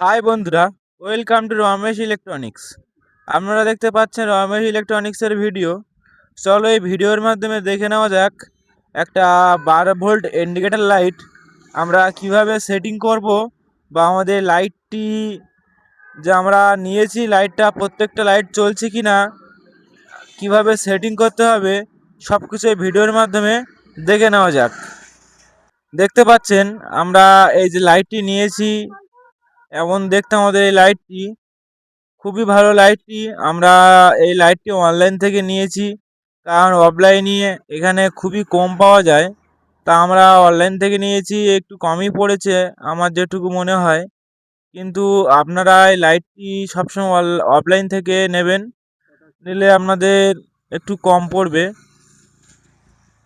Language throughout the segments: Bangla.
হাই বন্ধুরা, ওয়েলকাম টু রমেশ ইলেকট্রনিক্স। আপনারা দেখতে পাচ্ছেন রমেশ ইলেকট্রনিক্সের ভিডিও। চলো এই ভিডিওর মাধ্যমে দেখে নেওয়া যাক একটা 12 ভোল্ট ইন্ডিকেটর লাইট আমরা কিভাবে সেটিং করব, বা আমাদের লাইটটি যে আমরা নিয়েছি লাইটটা প্রত্যেকটা লাইট চলছে কি না, কীভাবে সেটিং করতে হবে, সব কিছু এই ভিডিওর মাধ্যমে দেখে নেওয়া যাক। দেখতে পাচ্ছেন আমরা এই যে লাইটটি নিয়েছি, এমন দেখতে আমাদের এই লাইটটি খুবই ভালো। লাইটটি আমরা এই লাইটটি অনলাইন থেকে নিয়েছি, কারণ অফলাইনে এখানে খুবই কম পাওয়া যায়। তা আমরা অনলাইন থেকে নিয়েছি, একটু কমই পড়েছে আমার যেটুকু মনে হয়। কিন্তু আপনারা এই লাইটটি সবসময় অফলাইন থেকে নেবেন, নিলে আপনাদের একটু কম পড়বে।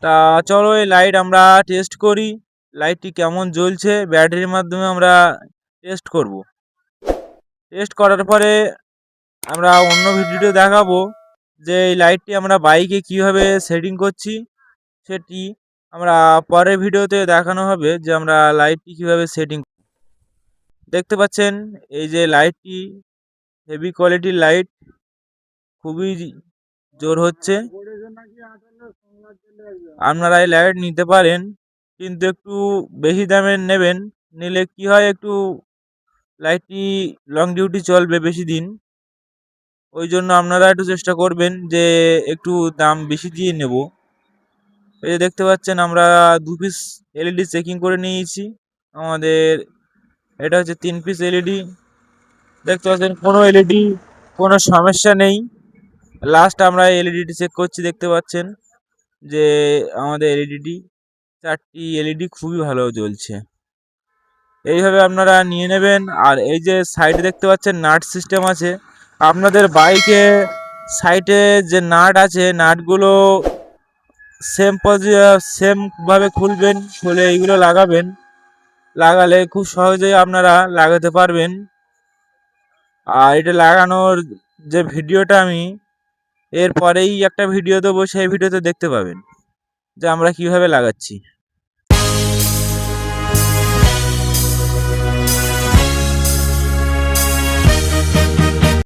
তা চলো এই লাইট আমরা টেস্ট করি, লাইটটি কেমন জ্বলছে ব্যাটারির মাধ্যমে আমরা টেস্ট করব। টেস্ট করার পরে আমরা অন্য ভিডিওতে দেখাবো যে এই লাইটটি আমরা বাইকে কিভাবে সেটিং করছি, সেটি আমরা পরের ভিডিওতে দেখানো হবে যে আমরা লাইটটি কিভাবে সেটিং। দেখতে পাচ্ছেন এই যে লাইটটি হেভি কোয়ালিটির লাইট, খুবই জোর হচ্ছে। আপনারা এই লাইট নিতে পারেন, কিন্তু একটু বেশি দামের নেবেন, নিলে কি হয় একটু লাইটটি লং ডিউটি চলবে বেশি দিন। ওই জন্য আপনারা একটু চেষ্টা করবেন যে একটু দাম বেশি দিয়ে নেব। এই যে দেখতে পাচ্ছেন আমরা 2 পিস এলইডি চেকিং করে নিয়েছি। আমাদের এটা হচ্ছে 3 পিস এলইডি। দেখতে পাচ্ছেন কোনো এলইডি কোনো সমস্যা নেই। লাস্ট আমরা এলইডিটি চেক করছি, দেখতে পাচ্ছেন যে আমাদের এলইডিটি 4টি এলইডি খুবই ভালো জ্বলছে। এইভাবে আপনারা নিয়ে নেবেন। আর এই যে সাইডে দেখতে পাচ্ছেন নাট সিস্টেম আছে, আপনাদের বাইকে সাইডে যে নাট আছে নাটগুলো সেমভাবে খুলবেন, খুলে এইগুলো লাগাবেন। লাগালে খুব সহজেই আপনারা লাগাতে পারবেন। আর এটা লাগানোর যে ভিডিওটা আমি এরপরেই একটা ভিডিও দেবো, সেই ভিডিওতে দেখতে পাবেন যে আমরা কিভাবে লাগাচ্ছি।